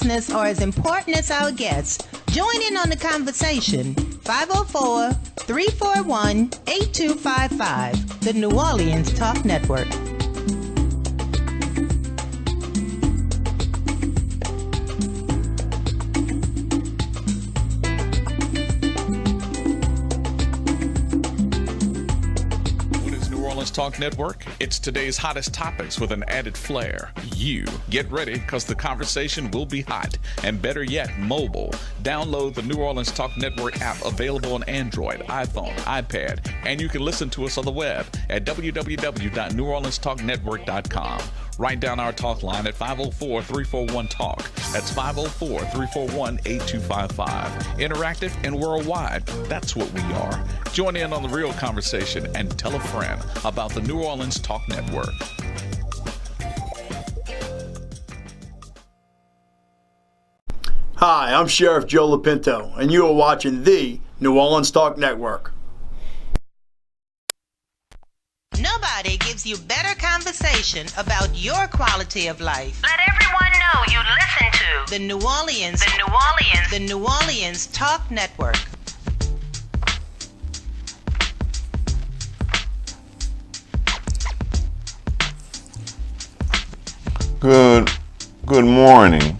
listeners are as important as our guests. Join in on the conversation. 504-341-8255, the New Orleans Talk Network. Talk Network. It's today's hottest topics with an added flair. You get ready because the conversation will be hot and better yet, mobile. Download the New Orleans Talk Network app available on Android, iPhone, iPad, and you can listen to us on the web at www.neworleanstalknetwork.com. Write down our talk line at 504-341-TALK. That's 504-341-8255. Interactive and worldwide. That's what we are. Join in on the real conversation and tell a friend about the New Orleans Talk Network. Hi, I'm Sheriff Joe Lapinto, and you are watching the New Orleans Talk Network. Nobody gives you better conversation about your quality of life. Let everyone know you listen to The New Orleans Talk Network. Good morning.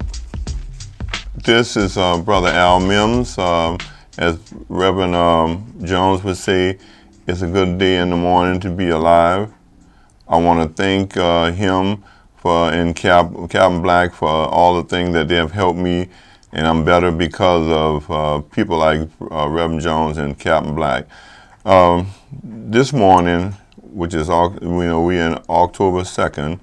This is Brother Al Mims. As Reverend Jones would say, it's a good day in the morning to be alive. I want to thank him and Captain Black for all the things that they have helped me, and I'm better because of people like Reverend Jones and Captain Black. This morning, which is we're in October 2nd,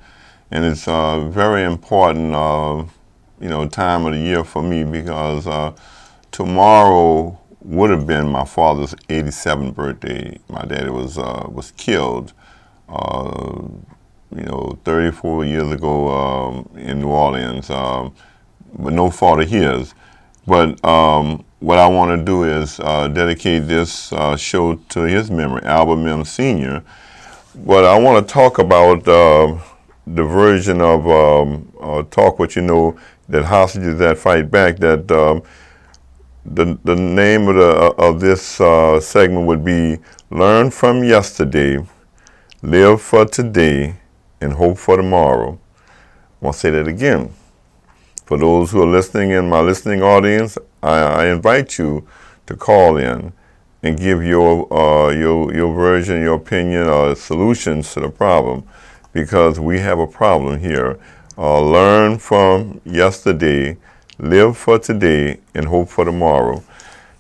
and it's a very important time of the year for me because tomorrow would have been my father's 87th birthday. My daddy was killed 34 years ago in New Orleans, but no fault of his. But what I want to do is dedicate this show to his memory, Albert Mims Sr. But I want to talk about the version of Talk What You Know, that hostages that fight back, that the name of this segment would be Learn from Yesterday, Live for Today, and Hope for Tomorrow. I want to say that again. For those who are listening in my listening audience, I invite you to call in and give your version, your opinion, or solutions to the problem, because we have a problem here. Learn from yesterday, live for today, and hope for tomorrow.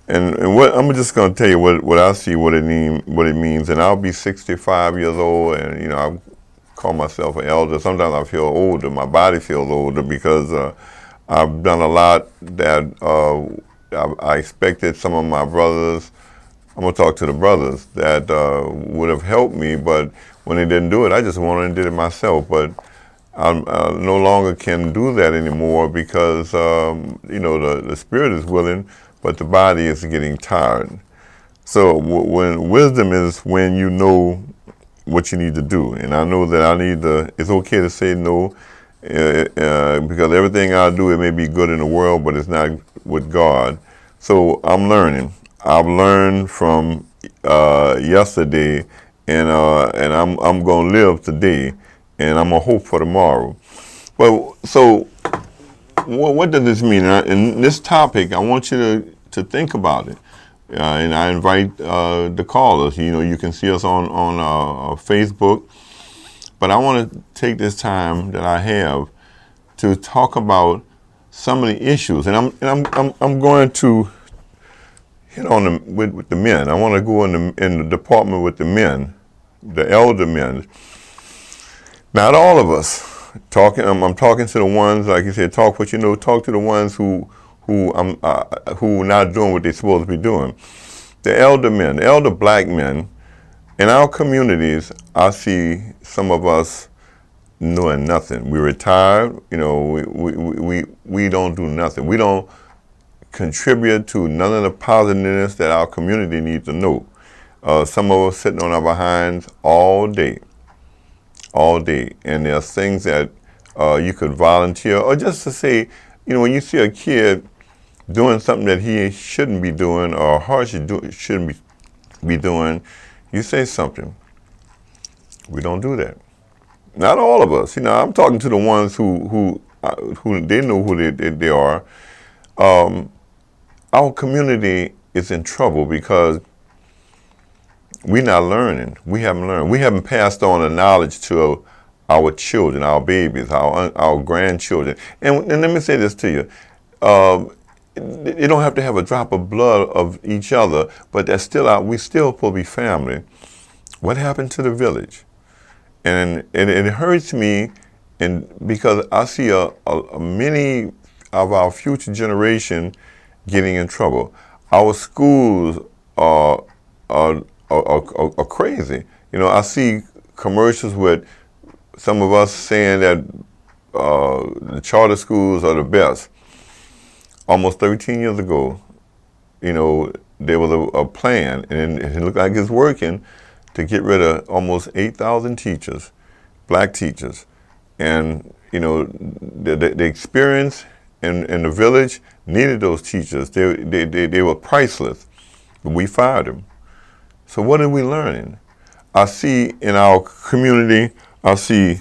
And what I'm just going to tell you what I see, what it means. And I'll be 65 years old, and I call myself an elder. Sometimes I feel older. My body feels older because I've done a lot that I expected some of my brothers. I'm going to talk to the brothers that would have helped me, but when they didn't do it, I just went and did it myself. But I no longer can do that anymore because the spirit is willing, but the body is getting tired. So when wisdom is when you know what you need to do, and I know that it's okay to say no, because everything I do, it may be good in the world, but it's not with God. So I'm learning. I've learned from yesterday, and I'm going to live today, and I'm going to hope for tomorrow. But so what does this mean? In this topic, I want you to think about it. And I invite the callers. You can see us on Facebook. But I want to take this time that I have to talk about some of the issues, and I'm going to hit on them with the men. I want to go in the department with the men, the elder men. Not all of us talking. I'm talking to the ones, like you said, talk what you know. Talk to the ones who not doing what they're supposed to be doing. The elder men, the elder black men, in our communities, I see some of us doing nothing. We retired. We don't do nothing. We don't contribute to none of the positiveness that our community needs to know. Some of us sitting on our behinds all day. And there's things that you could volunteer, or just to say, when you see a kid doing something that he shouldn't be doing or her shouldn't be doing, you say something. We don't do that. Not all of us. I'm talking to the ones who they know who they are. Our community is in trouble because we're not learning. We haven't learned. We haven't passed on the knowledge to our children, our babies, our grandchildren. And let me say this to you. You don't have to have a drop of blood of each other, but that's still out. We still supposed to be family. What happened to the village? And it hurts me, because I see a many of our future generation getting in trouble. Our schools are crazy. I see commercials with some of us saying that the charter schools are the best. Almost 13 years ago, there was a plan, and it looked like it's working, to get rid of almost 8,000 teachers, black teachers. And, the experience in the village needed those teachers. They were priceless, but we fired them. So what are we learning? I see in our community, I see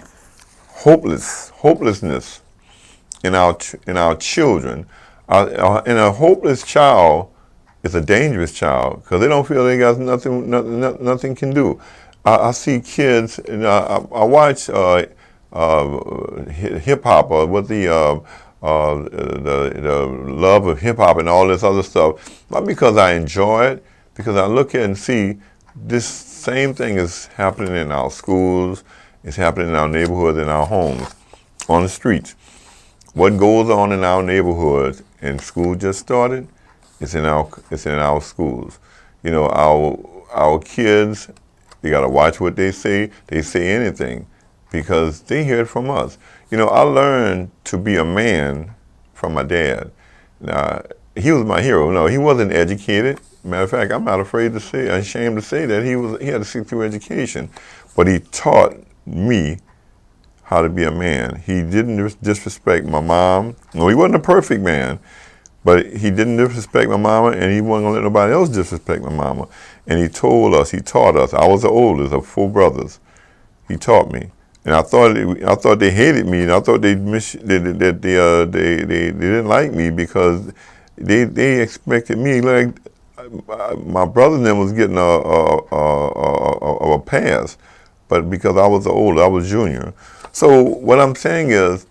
hopelessness in our children. And a hopeless child is a dangerous child because they don't feel they got nothing can do. I see kids, and I watch hip hop, or what the love of hip hop and all this other stuff. Not because I enjoy it, because I look at and see this same thing is happening in our schools, it's happening in our neighborhoods, in our homes, on the streets. What goes on in our neighborhoods, and school just started, it's in our schools. Our kids, they gotta watch what they say. They say anything because they hear it from us. I learned to be a man from my dad. Now, he was my hero. No, he wasn't educated. Matter of fact, I'm not ashamed to say that he had a 6-year education, but he taught me how to be a man. He didn't disrespect my mom. No, he wasn't a perfect man, but he didn't disrespect my mama, and he wasn't gonna let nobody else disrespect my mama. And he taught us. I was the oldest of 4 brothers. He taught me, and I thought they hated me, and I thought they didn't like me because they expected me, like my brother and them was getting a pass, but because I was the older, I was junior. So what I'm saying is,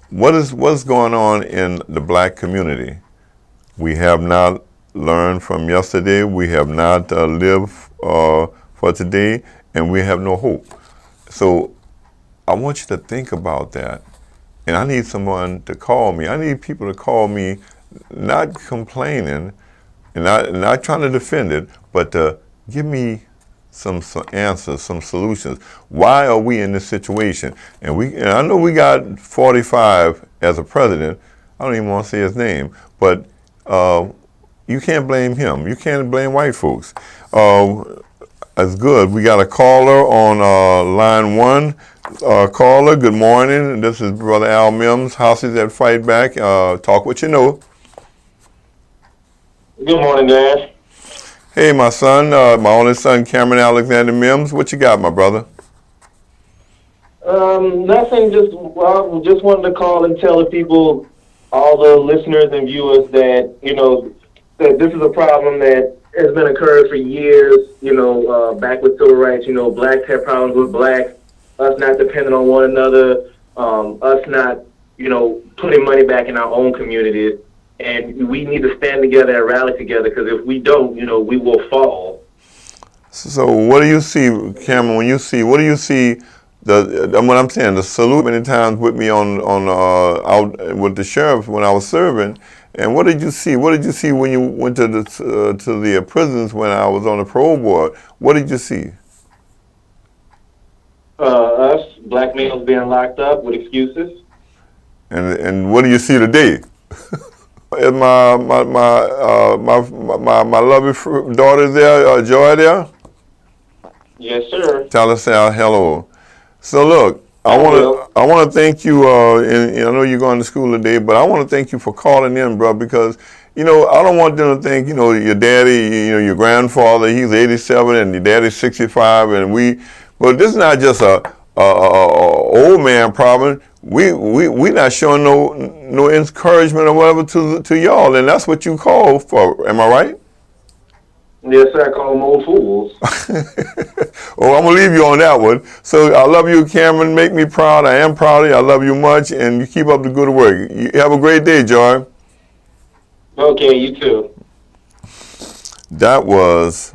what's going on in the black community? We have not learned from yesterday. We have not lived for today, and we have no hope. So I want you to think about that. And I need someone to call me. I need people to call me, not complaining and not trying to defend it, but to give me some answers, some solutions. Why are we in this situation? And I know we got 45 as a president. I don't even want to say his name, but you can't blame him. You can't blame white folks. That's good. We got a caller on line 1. Caller, good morning. This is Brother Al Mims, Houses That Fight Back. Talk what you know. Good morning, guys. Hey, my son, my only son, Cameron Alexander Mims. What you got, my brother? Nothing. Just wanted to call and tell the people, all the listeners and viewers, that that this is a problem that has been occurring for years. Back with civil rights. Blacks have problems with blacks. Us not depending on one another. Us not putting money back in our own communities. And we need to stand together and rally together, because if we don't, we will fall. So what do you see, Cameron, what do you see, what I'm saying, the salute many times with me on out with the sheriff when I was serving, and what did you see? What did you see when you went to the prisons when I was on the parole board? What did you see? Us, black males being locked up with excuses. And what do you see today? Is my lovely daughter there, Joy there? Yes, sir. Tell her, say hello. So look, I want to thank you, and I know you're going to school today, but I want to thank you for calling in, bro, because, I don't want them to think, your daddy, your grandfather, he's 87 and your daddy's 65, but this is not just a old man problem. We not showing no encouragement or whatever to y'all, and that's what you call for. Am I right? Yes, sir. I call them old fools. Oh, I'm going to leave you on that one. So I love you, Cameron. Make me proud. I am proud of you. I love you much, and you keep up the good work. You have a great day, Joy. Okay, you too. That was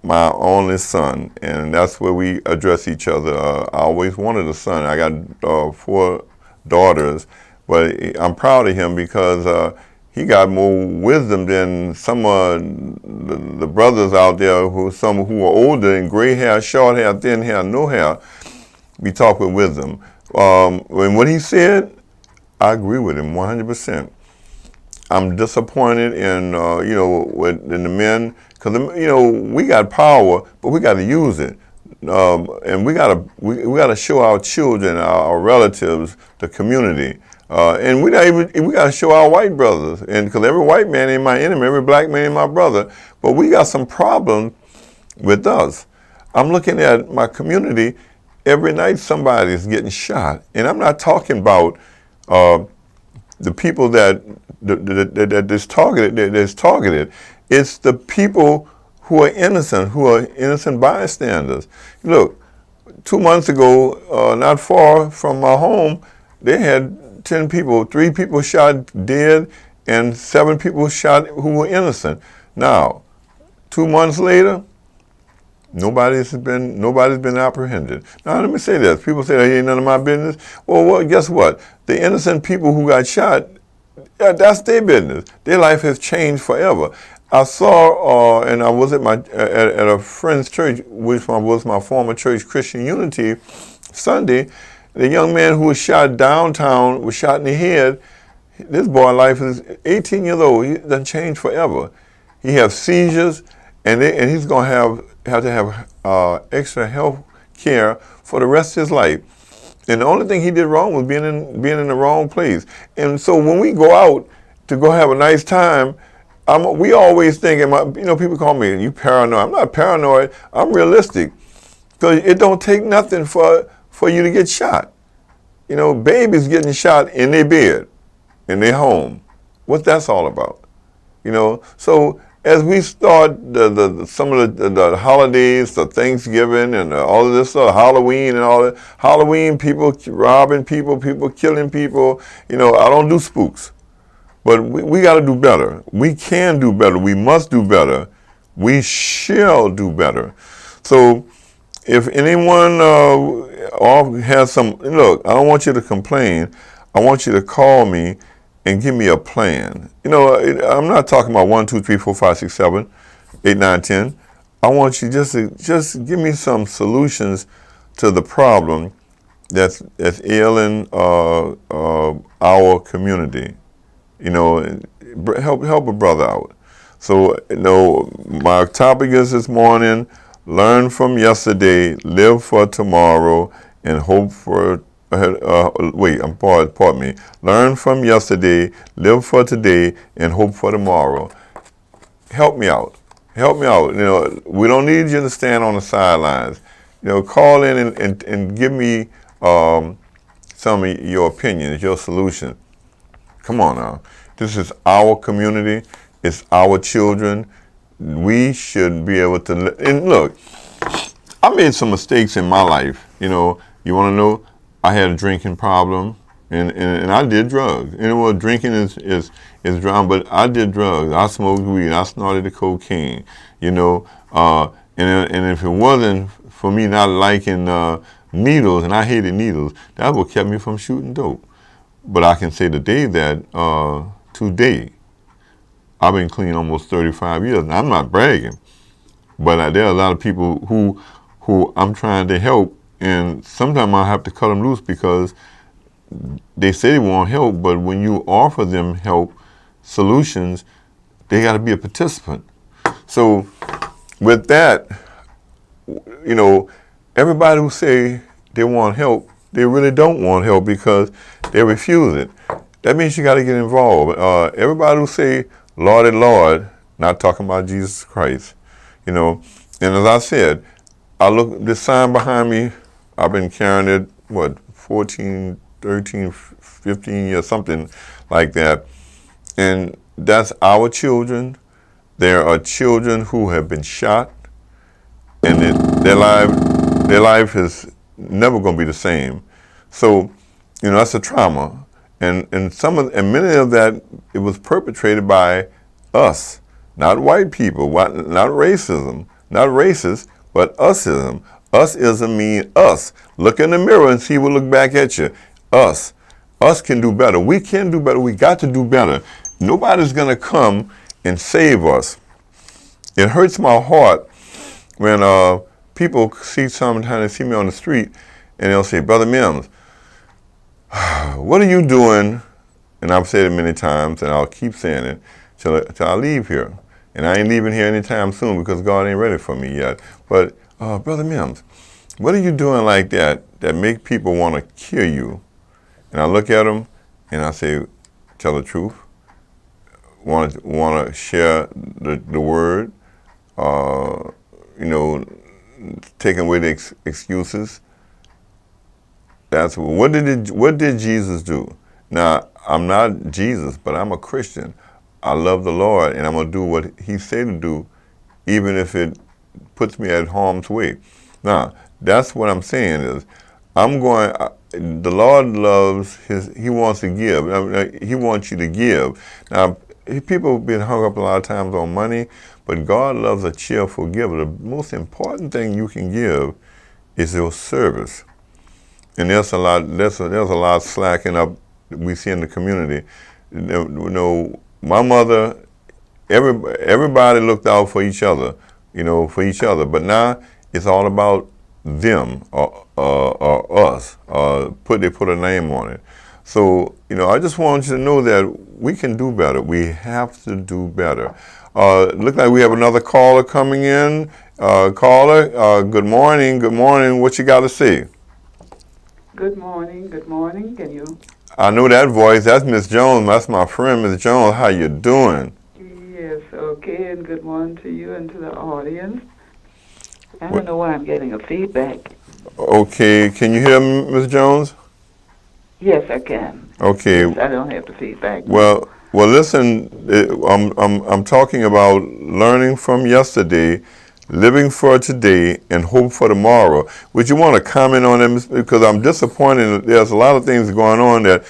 my only son, and that's where we address each other. I always wanted a son. I got 4 daughters, but I'm proud of him because he got more wisdom than some of the brothers out there some who are older and gray hair, short hair, thin hair, no hair. We talk with wisdom. And what he said, I agree with him 100%. I'm disappointed in in the men because we got power, but we got to use it, and we got to show our children, our relatives, the community. And we got to show our white brothers, and because every white man ain't my enemy, every black man ain't my brother, but we got some problems with us. I'm looking at my community, every night somebody's getting shot, and I'm not talking about the people that is targeted. It's the people who are innocent bystanders. Look, 2 months ago, not far from my home, they had 10 people, 3 people shot dead and 7 people shot who were innocent. Now, 2 months later, nobody's been apprehended. Now, let me say this. People say, that ain't none of my business. Well, guess what? The innocent people who got shot, that's their business. Their life has changed forever. I saw, and I was at a friend's church, which was my former church, Christian Unity, Sunday. The young man who was shot downtown was shot in the head. This boy life is 18 years old. He doesn't change forever. He has seizures, and he's going to have to have extra health care for the rest of his life. And the only thing he did wrong was being in the wrong place. And so when we go out to go have a nice time, we always think, people call me, you paranoid. I'm not paranoid. I'm realistic. Because it don't take nothing for you to get shot. Babies getting shot in their bed, in their home. What that's all about. So as we start some of the holidays, the Thanksgiving and all of this stuff, Halloween and all that, Halloween, people robbing people killing people, I don't do spooks. But we got to do better. We can do better. We must do better. We shall do better. So if anyone has look, I don't want you to complain. I want you to call me and give me a plan. I'm not talking about 1, 2, 3, 4, 5, 6, 7, 8, 9, 10. I want you just give me some solutions to the problem that's ailing our community. Help a brother out. So, my topic is this morning: learn from yesterday, live for tomorrow, and hope for. Pardon me. Learn from yesterday, live for today, and hope for tomorrow. Help me out. Help me out. We don't need you to stand on the sidelines. Call in and give me some of your opinions, your solutions. Come on now. This is our community. It's our children. We should be able to. And look, I made some mistakes in my life. You want to know? I had a drinking problem, and I did drugs. Drinking is drown, but I did drugs. I smoked weed. I snorted the cocaine. And if it wasn't for me not liking needles, and I hated needles, that's what kept me from shooting dope. But I can say today that today I've been clean almost 35 years. Now, I'm not bragging, but there are a lot of people who I'm trying to help. And sometimes I have to cut them loose because they say they want help, but when you offer them help, solutions, they got to be a participant. So with that, everybody who say they want help, they really don't want help because they refuse it. That means you got to get involved. Everybody who say, Lord and Lord, not talking about Jesus Christ, you know. And as I said, I look, this sign behind me, I've been carrying it, 14, 13, 15 years, something like that. And that's our children. There are children who have been shot, and their life is never going to be the same. So, you know, that's a trauma. And many of that, it was perpetrated by us, not white people, not racism, not racist, but usism. Usism means us. Look in the mirror and see what look back at you. Us. Us can do better. We can do better. We got to do better. Nobody's going to come and save us. It hurts my heart when people sometimes they see me on the street and they'll say, Brother Mims, what are you doing? And I've said it many times, and I'll keep saying it till I leave here. And I ain't leaving here anytime soon because God ain't ready for me yet. But Brother Mims, what are you doing like that make people want to kill you? And I look at them and I say, tell the truth. Want to share the word. You know, taking away the excuses. That's what did Jesus do? Now, I'm not Jesus, but I'm a Christian. I love the Lord, and I'm gonna do what He said to do, even if it puts me at harm's way. Now, that's what I'm saying is, the Lord loves He wants to give. He wants you to give. Now, people have been hung up a lot of times on money, but God loves a cheerful giver. The most important thing you can give is your service. And there's a lot slacking up we see in the community. You know, my mother, everybody looked out for each other, but now it's all about them or us. They put a name on it. So, you know, I just want you to know that we can do better. We have to do better. Look like we have another caller coming in. Caller, good morning. Good morning. What you got to say? Good morning. Good morning. Can you? I know that voice. That's Miss Jones. That's my friend, Miss Jones. How you doing? Yes. Okay. And good morning to you and to the audience. I don't know why I'm getting a feedback. Okay. Can you hear me, Miss Jones? Yes, I can. Okay. Yes, I don't have the feedback. Well, listen. I'm talking about learning from yesterday, living for today, and hope for tomorrow. Would you want to comment on that? Because I'm disappointed. There's a lot of things going on that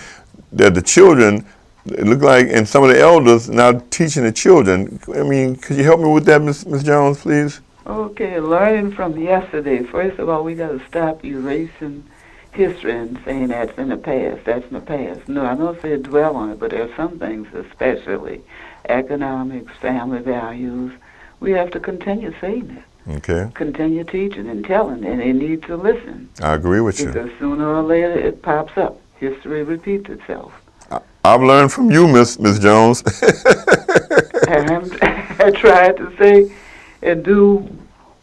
the children, it look like, and some of the elders now teaching the children. I mean, could you help me with that, Miss Jones, please? Okay, learning from yesterday. First of all, we got to stop erasing history and saying that's in the past, that's in the past. No, I don't say dwell on it, but there are some things, especially economics, family values, we have to continue saying it. Okay. Continue teaching and telling, and they need to listen. I agree with you. Because sooner or later it pops up. History repeats itself. I've learned from you, Miss Jones. I tried to say and do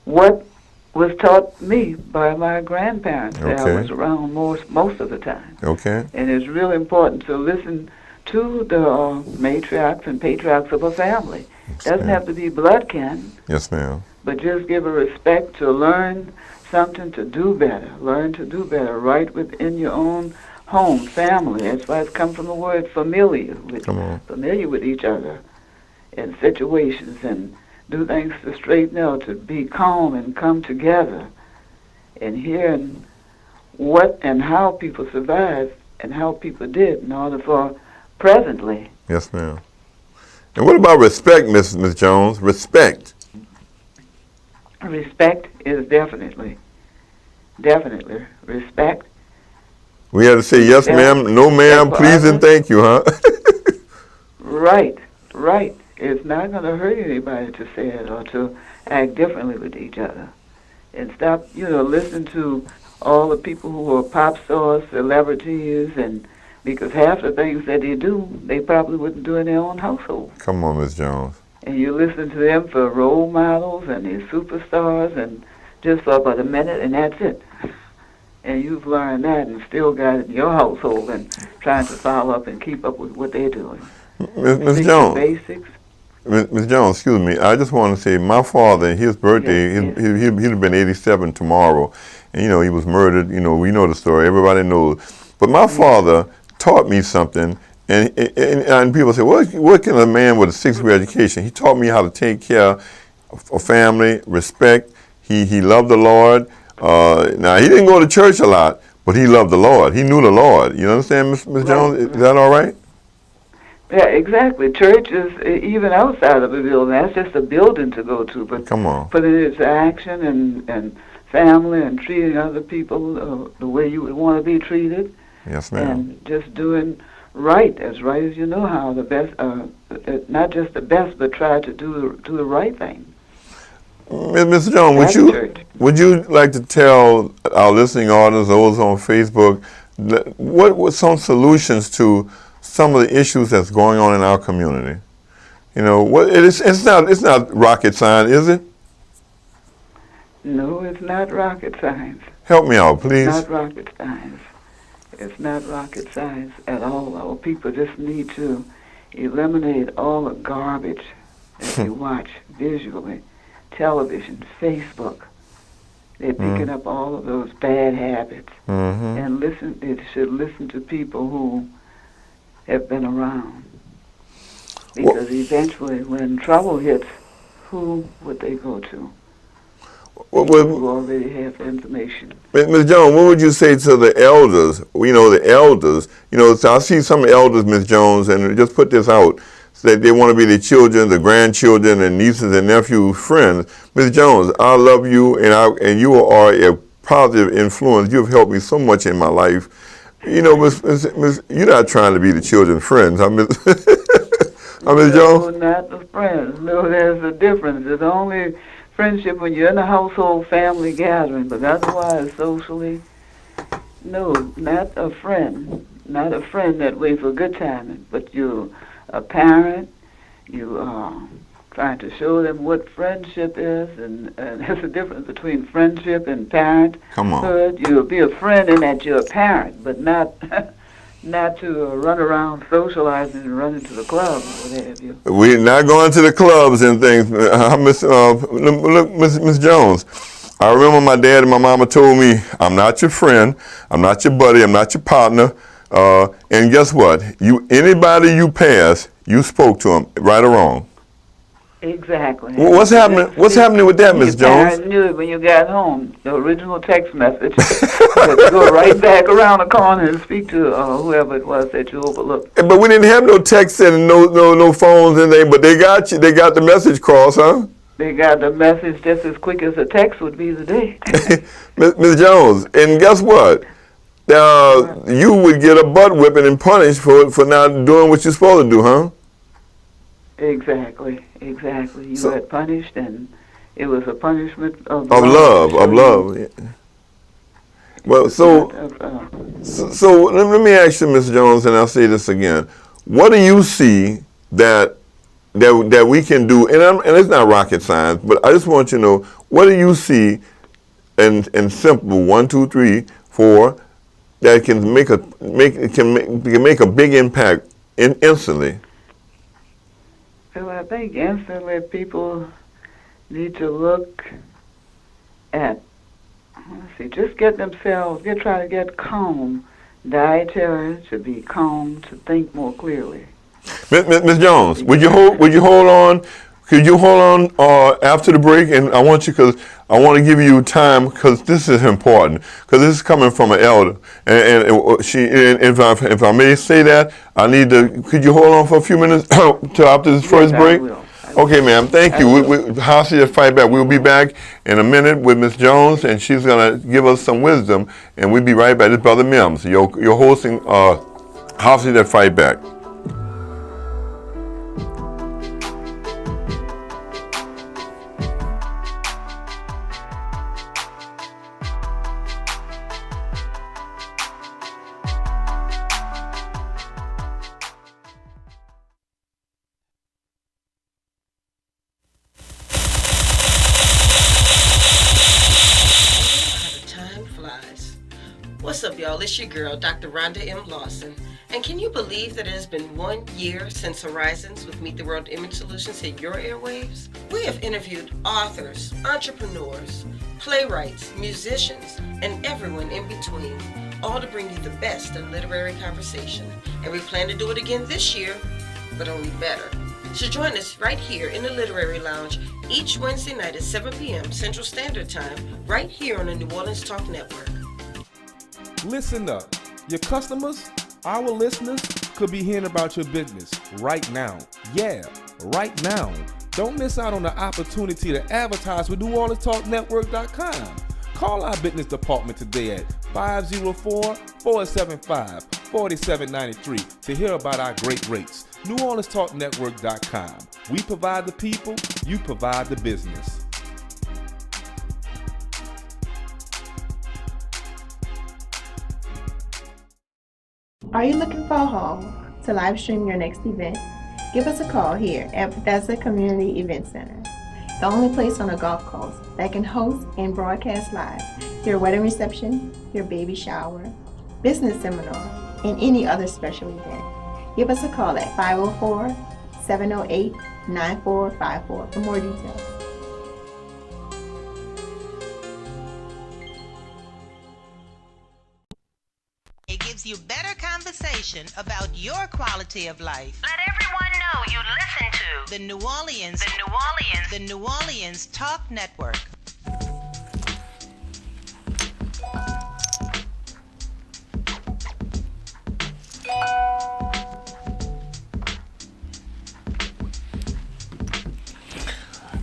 what was taught me by my grandparents that I was around most of the time. Okay. And it's really important to listen to the matriarchs and patriarchs of a family. Doesn't have to be blood kin. Yes, ma'am. But just give a respect to learn something to do better. Learn to do better right within your own home, family. That's why it's come from the word familiar. Familiar with each other in situations and do things to straighten out, to be calm and come together. And hearing what and how people survived and how people did in order for presently. Yes, ma'am. And what about respect, Miss Jones? Respect. Respect is definitely respect. We had to say yes, ma'am, no, ma'am, please, and thank you, huh? Right. It's not going to hurt anybody to say it or to act differently with each other. And stop, listening to all the people who are pop stars, celebrities, and because half the things that they do, they probably wouldn't do in their own household. Come on, Miss Jones. And you listen to them for role models and they're superstars and just for about a minute and that's it. and you've learned that and still got it in your household and trying to follow up and keep up with what they're doing. Ms. Jones. Basics. Ms. Jones, excuse me. I just want to say, my father, his birthday, he'd have been 87 tomorrow. And, he was murdered. We know the story. Everybody knows. But my father taught me something. And people say, what can a man with a sixth-grade education? He taught me how to take care of family, respect. He loved the Lord. Now, he didn't go to church a lot, but he loved the Lord. He knew the Lord. You understand, Ms. Jones? Is that all right? Yeah, exactly. Church is even outside of a building. That's just a building to go to. But come on, putting it into action and family and treating other people the way you would want to be treated. Yes, ma'am. And just doing right as you know how. The best, not just the best, but try to do the right thing. Mr. Jones, would you like to tell our listening audience, those on Facebook, what were some solutions to some of the issues that's going on in our community? It's not rocket science, is it? No, it's not rocket science. Help me out, please. It's not rocket science. It's not rocket science at all. Our people just need to eliminate all the garbage that you watch visually. Television, Facebook. They're picking up all of those bad habits. And they should listen to people who have been around. Because eventually when trouble hits, who would they go to? Who already have the information. Ms. Jones, what would you say to the elders? The elders. So I see some elders, Ms. Jones, and just put this out, that they want to be the children, the grandchildren, and nieces and nephews, friends. Ms. Jones, I love you, and you are a positive influence. You've helped me so much in my life. Miss, you're not trying to be the children's friends, huh, Ms. Ms. Jones? No, not the friends. No, there's a difference. There's only friendship when you're in a household family gathering, but otherwise, socially, no, not a friend. Not a friend that way for good timing, but you're a parent. You are trying to show them what friendship is, and there's a difference between friendship and parenthood. Come on. You'll be a friend in that you're a parent, but not to run around socializing and run into the club or what have you. We're not going to the clubs and things. Miss Jones, I remember my dad and my mama told me, I'm not your friend, I'm not your buddy, I'm not your partner. And guess what? Anybody you pass, you spoke to them, right or wrong. Exactly. Well, what's happening with that, Miss Jones? Your parents knew it when you got home. The original text message. You go right back around the corner and speak to whoever it was that you overlooked. But we didn't have no text and no phones and anything. But they got you. They got the message crossed, huh? They got the message just as quick as a text would be today. Miss Jones, and guess what? You would get a butt whipping and punished for not doing what you're supposed to do, huh? Exactly. You got punished, and it was a punishment of love. Yeah. Well, so let me ask you, Miss Jones, and I'll say this again. What do you see that we can do? And it's not rocket science, but I just want you to know, what do you see in simple 1, 2, 3, 4 that can make a big impact instantly? So I think instantly people need to look at, just try to get calm. Dietary, to be calm, to think more clearly. Ms. Jones, would you hold on? Could you hold on after the break? And I want to give you time, because this is important, because this is coming from an elder. And if I may say that, could you hold on for a few minutes till after this first break? I will. Okay, ma'am, thank you. How's your fight back? We'll be back in a minute with Miss Jones, and she's going to give us some wisdom, and we'll be right back. This is Brother Mims. You're hosting How's That Fight Back? y'all? It's your girl, Dr. Rhonda M. Lawson. And can you believe that it has been 1 year since Horizons with Meet the World Image Solutions hit your airwaves? We have interviewed authors, entrepreneurs, playwrights, musicians, and everyone in between, all to bring you the best in literary conversation. And we plan to do it again this year, but only better. So join us right here in the Literary Lounge each Wednesday night at 7 p.m. Central Standard Time, right here on the New Orleans Talk Network. Listen up. Your customers, our listeners, could be hearing about your business right now. Yeah, right now. Don't miss out on the opportunity to advertise with NewOrleansTalkNetwork.com. Call our business department today at 504-475-4793 to hear about our great rates. NewOrleansTalkNetwork.com. We provide the people, you provide the business. Are you looking for a home to live stream your next event? Give us a call here at Bethesda Community Event Center, the only place on the Gulf Coast that can host and broadcast live your wedding reception, your baby shower, business seminar, and any other special event. Give us a call at 504-708-9454 for more details. It gives you better conversation about your quality of life. Let everyone know you listen to The New Orleans Talk Network.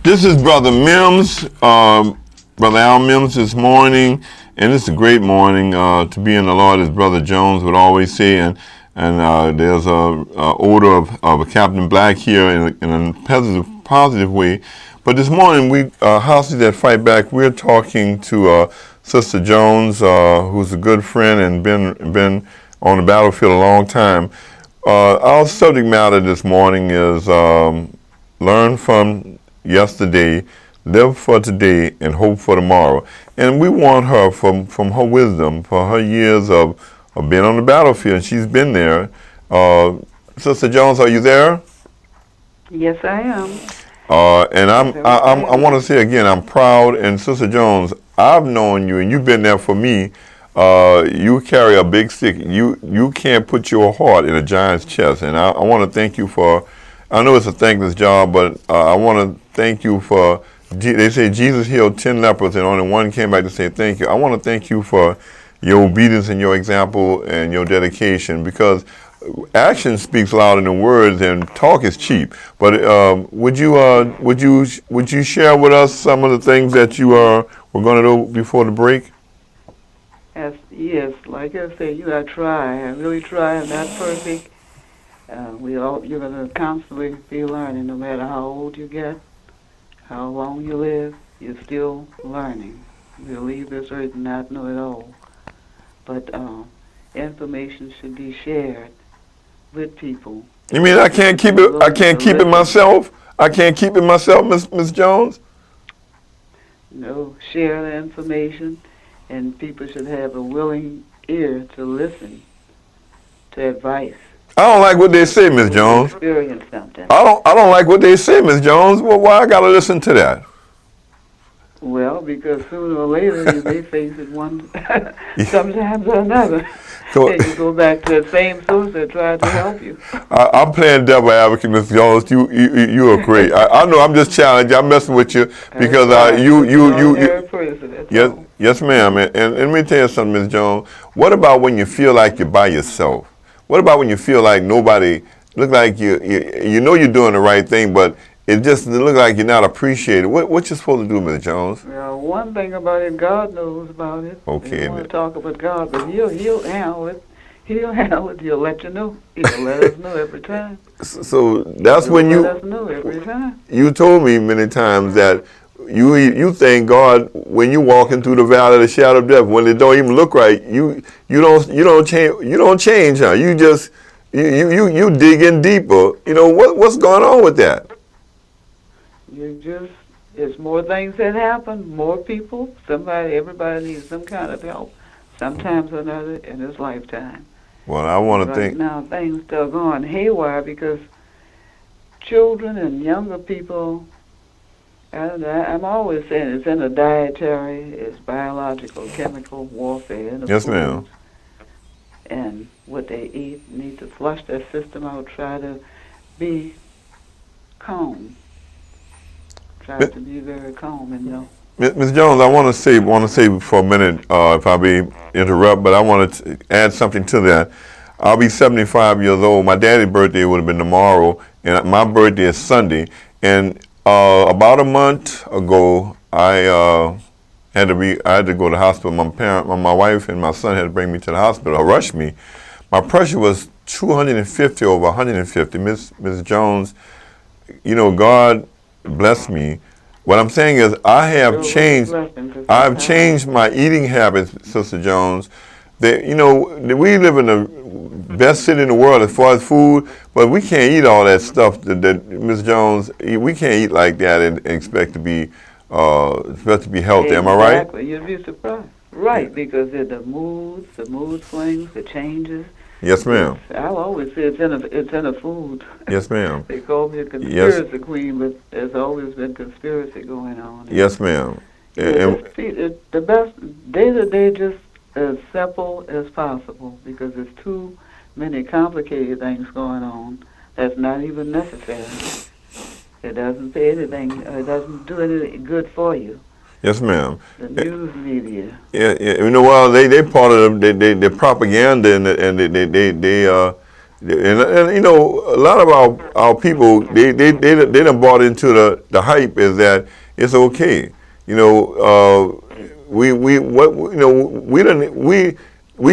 This is Brother Mims, Brother Al Mims this morning, and it's a great morning to be in the Lord, as Brother Jones would always say, and there's a odor of a Captain Black here in a positive way. But this morning, we Houses That Fight Back, we're talking to Sister Jones, who's a good friend and been on the battlefield a long time. Our subject matter this morning is learn from yesterday, live for today, and hope for tomorrow. And we want her, from her wisdom, for her years of being on the battlefield. She's been there. Sister Jones, are you there? Yes, I am. And I want to say again, I'm proud. And Sister Jones, I've known you, and you've been there for me. You carry a big stick. You can't put your heart in a giant's chest. And I want to thank you for. I know it's a thankless job, but I want to thank you for. They say Jesus healed 10 lepers, and only one came back to say thank you. I want to thank you for your obedience and your example and your dedication, because action speaks louder than words, and talk is cheap. But would you share with us some of the things that you were going to do before the break? Yes, like I said, you gotta try. I really try. I'm not perfect. You're gonna constantly be learning, no matter how old you get, how long you live. You're still learning. You'll leave this earth and not know it all. But information should be shared with people. You mean I can't keep it? I can't keep it myself. I can't keep it myself, Miss Jones. No, share the information, and people should have a willing ear to listen to advice. I don't like what they say, Miss Jones. Experience something. I don't like what they say, Miss Jones. Well, why I gotta listen to that? Well, because sooner or later you may face it one, sometimes or another. So, and you go back to the same source that tried to help you. I'm playing devil advocate, Miss Jones. You are great. I know I'm just challenging. I'm messing with you because yes, ma'am. And let me tell you something, Miss Jones. What about when you feel like you're by yourself? What about when you feel like nobody, look like you know you're doing the right thing, but it just looks like you're not appreciated? What you supposed to do, Miss Jones? Well, one thing about it, God knows about it. Okay. You want to talk about God, but He'll handle it. He'll handle it. He'll let you know. He'll let us know every time. So that's when you let us know every time. You told me many times that you thank God when you walking through the valley of the shadow of death, when it don't even look right. You don't change, huh? You just you dig in deeper. You know what's going on with that? There's more things that happen, more people. Everybody needs some kind of help sometimes or another in his lifetime. Well, I want to right think. Now things still going haywire because children and younger people, I'm always saying it's in the dietary, it's biological, chemical warfare in the Yes, foods. ma'am. And what they eat, need to flush their system out, try to be calm. Try to be very calm and Ms. Jones, I want to say for a minute, if I be interrupt, but I want to add something to that. I'll be 75 years old. My daddy's birthday would have been tomorrow, and my birthday is Sunday. And about a month ago, I had to go to the hospital. My wife and my son had to bring me to the hospital or rush me. My pressure was 250 over 150. Ms. Jones, God bless me. What I'm saying is I've changed my eating habits, Sister Jones. We live in the best city in the world as far as food, but we can't eat all that stuff that Ms. Jones, we can't eat like that and expect to be healthy. Am I right? Exactly. You'd be surprised. Right, because of the mood swings, the changes. Yes, ma'am. I'll always say it's in a food. Yes, ma'am. They call me a conspiracy queen, but there's always been conspiracy going on. Yes, ma'am. The best day-to-day just as simple as possible because there's too many complicated things going on that's not even necessary. It doesn't say anything. It doesn't do anything good for you. Yes, ma'am. The news media. Yeah. Well, they part of the propaganda and a lot of our people they done bought into the hype is that it's okay. We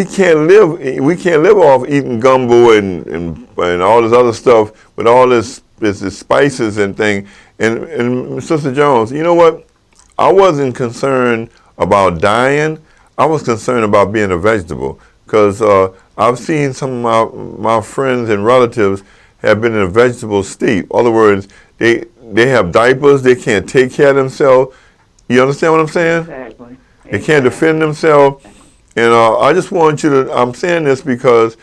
can't live off eating gumbo and all this other stuff with all this spices and thing. And Sister Jones, you know what? I wasn't concerned about dying. I was concerned about being a vegetable because I've seen some of my friends and relatives have been in a vegetable state. In other words, they have diapers. They can't take care of themselves. You understand what I'm saying? Exactly. They can't defend themselves. And I just want you to, I'm saying this because,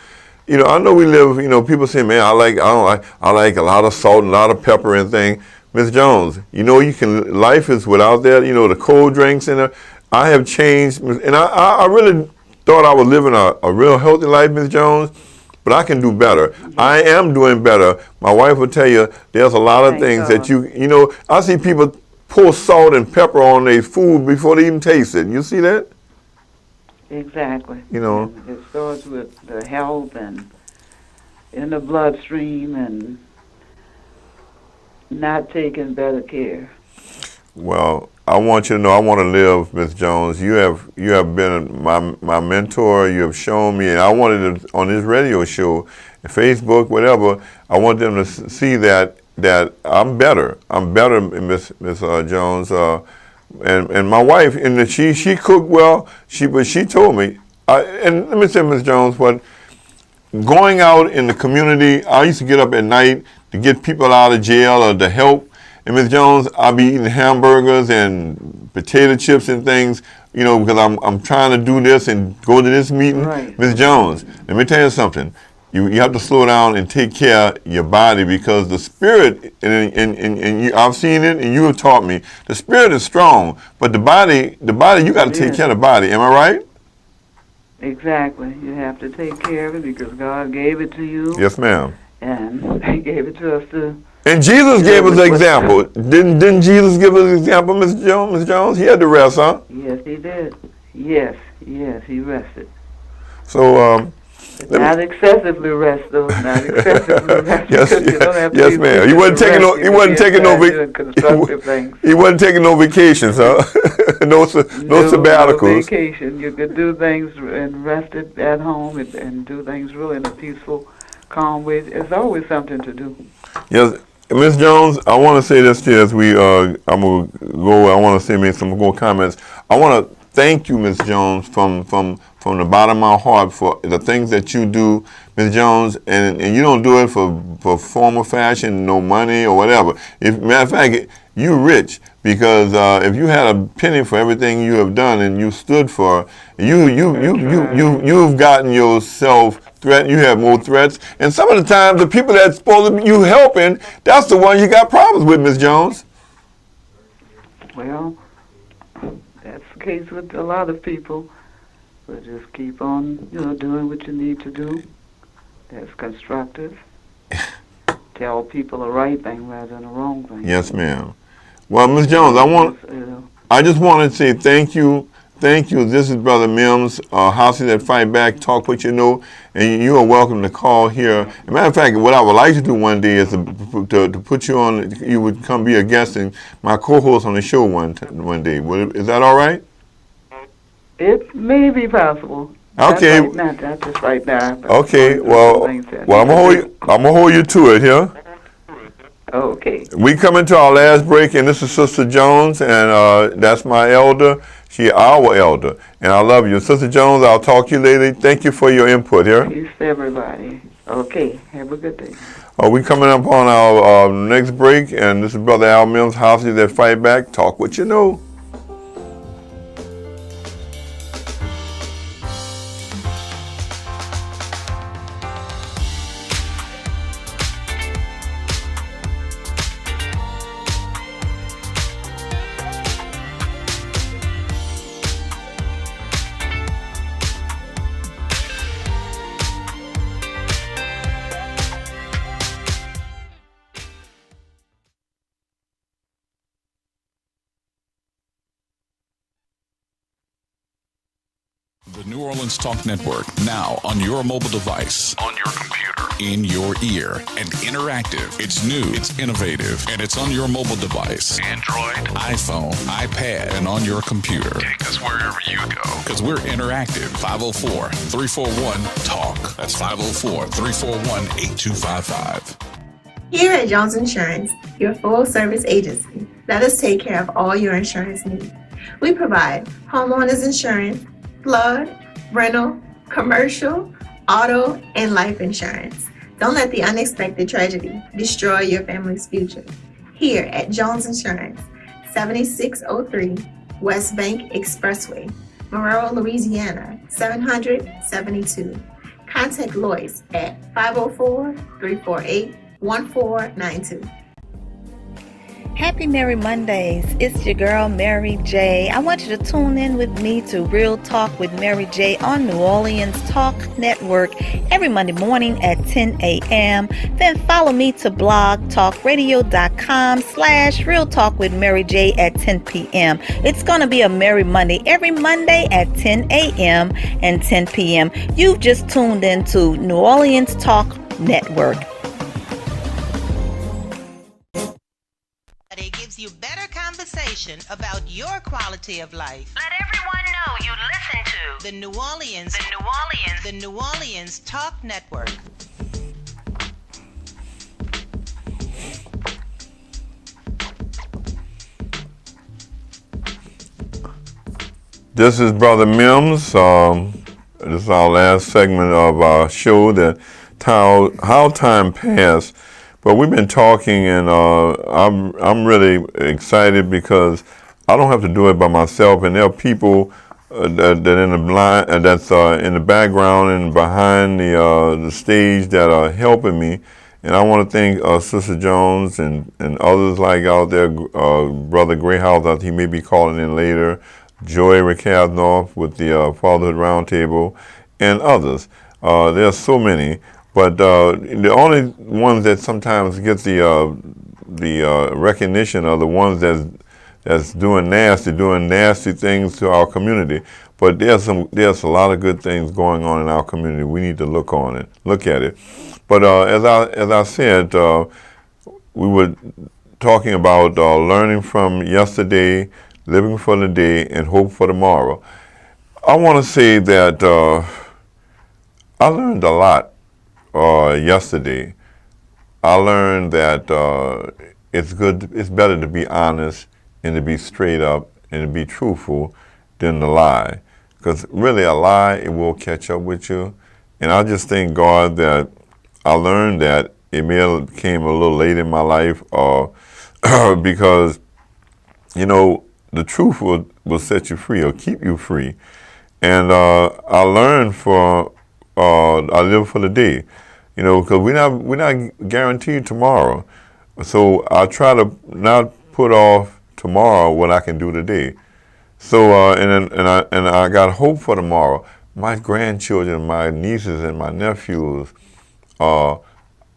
I know we live, people say, man, I like a lot of salt and a lot of pepper and thing. Ms. Jones, life is without that, the cold drinks and I have changed. And I really thought I was living a real healthy life, Ms. Jones, but I can do better. Mm-hmm. I am doing better. My wife will tell you there's a lot of things that I see people pour salt and pepper on their food before they even taste it. You see that? Exactly. And it starts with the health and in the bloodstream and not taking better care. Well, I want you to know I want to live, Ms. Jones. You have been my mentor. You have shown me, and I wanted to, on this radio show, Facebook, whatever. I want them to see that I'm better. I'm better, Miss Jones. And my wife, and she cooked well. But she told me, and let me say, Ms. Jones, what going out in the community, I used to get up at night to get people out of jail or to help. And Ms. Jones, I'll be eating hamburgers and potato chips and things, because I'm trying to do this and go to this meeting. Right. Ms. Jones, let me tell you something. You have to slow down and take care of your body because the spirit, and I've seen it and you have taught me, the spirit is strong, but the body, you got to take care of the body. Am I right? Exactly. You have to take care of it because God gave it to you. Yes, ma'am. And He gave it to us to. And Jesus gave us an example. Didn't Jesus give us an example, Ms. Jones? Ms. Jones, He had to rest, huh? Yes, He did. Yes, He rested. So, not excessively rest, though. Not excessively rest. Yes, yes, ma'am. He wasn't taking no vacations, huh? no sabbaticals. No vacation. You could do things and rest it at home and do things really in a peaceful, calm way. It's always something to do. Yes. Ms. Jones, I want to say this to you as I'm going to go, I want to say maybe some more comments. I want to thank you, Ms. Jones, from from the bottom of my heart for the things that you do, Ms. Jones, and you don't do it for form or fashion, no money or whatever. Matter of fact, you're rich because if you had a penny for everything you have done and you stood for, you've gotten yourself threatened. You have more threats, and some of the times the people that's supposed to be you helping, that's the one you got problems with, Ms. Jones. Well, that's the case with a lot of people. But just keep on, doing what you need to do. That's constructive. Tell people the right thing rather than the wrong thing. Yes, ma'am. Well, Ms. Jones, I just want to say thank you. Thank you. This is Brother Mims, Houses That Fight Back, Talk What You Know, and you are welcome to call here. As a matter of fact, what I would like to do one day is to put you on, you would come be a guest and my co-host on the show one day. Is that all right? It may be possible. Okay. Not just right now. Okay. Well, I'm gonna hold you to it here. Okay. We coming to our last break, and this is Sister Jones, and that's my elder. She our elder, and I love you, Sister Jones. I'll talk to you later. Thank you for your input here. Peace to everybody. Okay. Have a good day. We coming up on our next break, and this is Brother Al Mims, Houses That Fight Back. Talk what you know. The New Orleans Talk Network, now on your mobile device, on your computer, in your ear, and interactive. It's new, it's innovative, and it's on your mobile device. Android, iPhone, iPad, and on your computer. Take us wherever you go. Because we're interactive. 504-341-TALK. That's 504-341-8255. Here at Jones Insurance, your full-service agency, let us take care of all your insurance needs. We provide homeowners insurance, flood, rental, commercial, auto, and life insurance. Don't let the unexpected tragedy destroy your family's future. Here at Jones Insurance, 7603 West Bank Expressway, Monroe, Louisiana, 772. Contact Lois at 504-348-1492. Happy Merry Mondays. It's your girl, Mary J. I want you to tune in with me to Real Talk with Mary J on New Orleans Talk Network every Monday morning at 10 a.m. Then follow me to blogtalkradio.com/Real Talk with Mary J at 10 p.m. It's going to be a Merry Monday every Monday at 10 a.m. and 10 p.m. You've just tuned in to New Orleans Talk Network. It gives you better conversation about your quality of life. Let everyone know you listen to The New Orleans Talk Network. This is Brother Mims. This is our last segment of our show, that how time passed. But we've been talking, and I'm really excited because I don't have to do it by myself, and there are people that in the blind, that's in the background and behind the stage that are helping me. And I want to thank Sister Jones and others like out there, Brother Greyhouse, he may be calling in later, Joy Ricardnoff with the Fatherhood Roundtable, and others. There are so many. But the only ones that sometimes get the recognition are the ones that's doing nasty things to our community. But there's a lot of good things going on in our community. We need to look at it. But as I said, we were talking about learning from yesterday, living for the day, and hope for tomorrow. I want to say that I learned a lot. Yesterday, I learned that it's better to be honest and to be straight up and to be truthful than to lie. Because really, a lie, it will catch up with you. And I just thank God that I learned that. It may have came a little late in my life, because, you know, the truth will set you free or keep you free. And I learned I live for the day, you know, because we're not guaranteed tomorrow. So I try to not put off tomorrow what I can do today. So and I got hope for tomorrow. My grandchildren, my nieces, and my nephews, I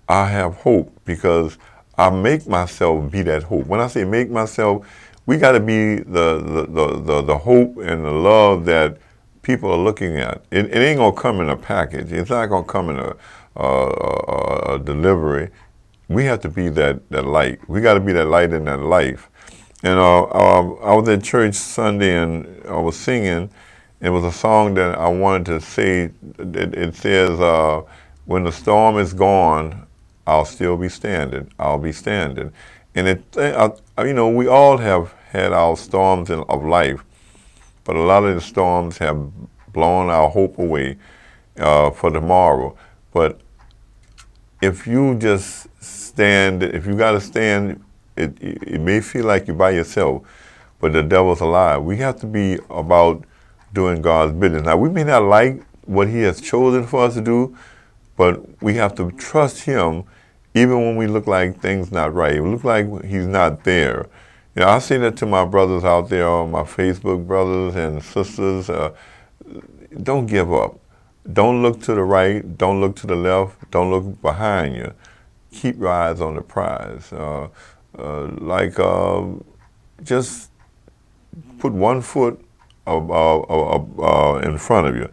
have hope because I make myself be that hope. When I say make myself, we got to be the hope and the love that people are looking at. It ain't gonna come in a package. It's not gonna come in a delivery. We have to be that light. We got to be that light in that life. And I was at church Sunday and I was singing. It was a song that I wanted to say. It says, "When the storm is gone, I'll still be standing. I'll be standing." And you know, we all have had our storms of life, but a lot of the storms have blown our hope away for tomorrow. But if you just stand, if you got to stand, it may feel like you're by yourself, but the devil's a lie. We have to be about doing God's business. Now, we may not like what he has chosen for us to do, but we have to trust him even when we look like things not right. It look like he's not there. You know, I say that to my brothers out there, my Facebook brothers and sisters. Don't give up. Don't look to the right. Don't look to the left. Don't look behind you. Keep your eyes on the prize. Just put 1 foot in front of you,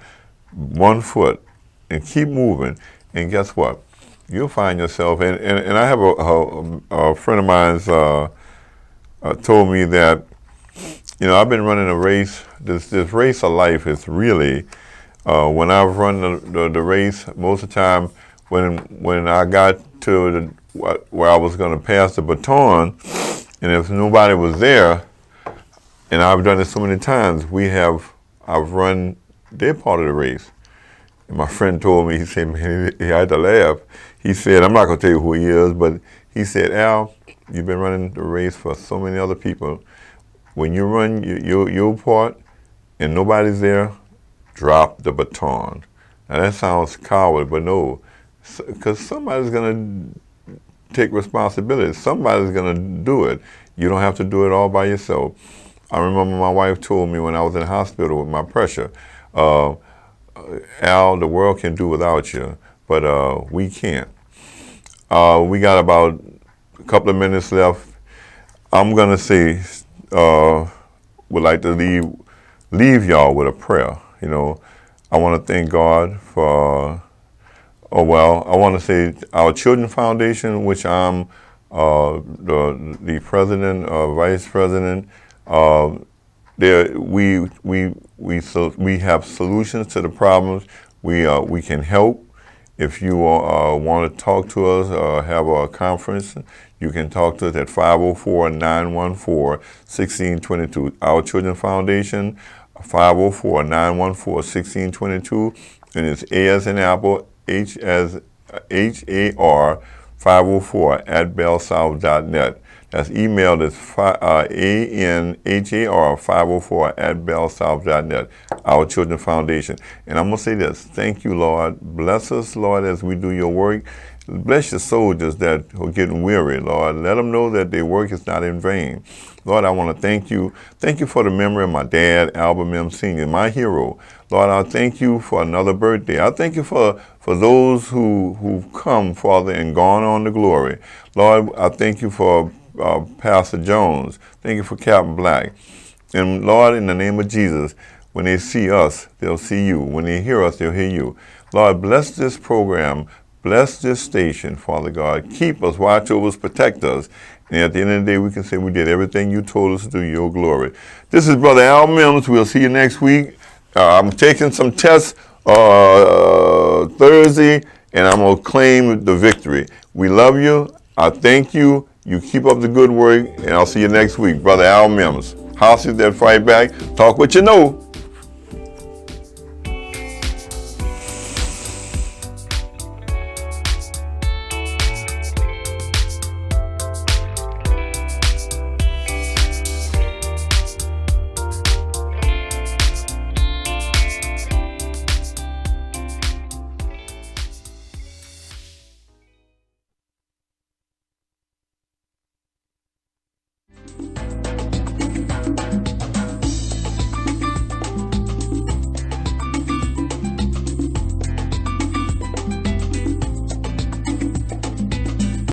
1 foot, and keep moving. And guess what? You'll find yourself. And I have a friend of mine's told me that, you know, I've been running a race. This race of life is really, when I've run the race, most of the time when I got to where I was going to pass the baton, and if nobody was there, and I've done it so many times, I've run their part of the race. And my friend told me, he said, he had to laugh. He said, I'm not going to tell you who he is, but he said, "Al, you've been running the race for so many other people. When you run your part and nobody's there, drop the baton." Now that sounds coward, but no, because somebody's going to take responsibility. Somebody's going to do it. You don't have to do it all by yourself. I remember my wife told me when I was in the hospital with my pressure, "Al, the world can do without you, but we can't." We got about a couple of minutes left. I'm going to say, would like to leave y'all with a prayer. You know, I want to thank God for, I want to say our Children Foundation, which I'm the president, vice president. We have solutions to the problems. We can help. If you want to talk to us or have a conference, you can talk to us at 504-914-1622. Our Children Foundation, 504-914-1622, and it's A as in Apple, H as HAR 504@bellsouth.net. That's emailed as ANHAR 504@bellsouth.net, Our Children Foundation. And I'm going to say this. Thank you, Lord. Bless us, Lord, as we do your work. Bless your soldiers that are getting weary, Lord. Let them know that their work is not in vain. Lord, I want to thank you. Thank you for the memory of my dad, Albert Mims Sr., my hero. Lord, I thank you for another birthday. I thank you for those who've come, Father, and gone on to glory. Lord, I thank you for Pastor Jones. Thank you for Captain Black. And Lord, in the name of Jesus, when they see us, they'll see you. When they hear us, they'll hear you. Lord, bless this program. Bless this station, Father God. Keep us, watch over us, protect us. And at the end of the day, we can say we did everything you told us to do, your glory. This is Brother Al Mims. We'll see you next week. I'm taking some tests Thursday, and I'm going to claim the victory. We love you. I thank you. You keep up the good work, and I'll see you next week. Brother Al Mims. Houses that fight back. Talk what you know.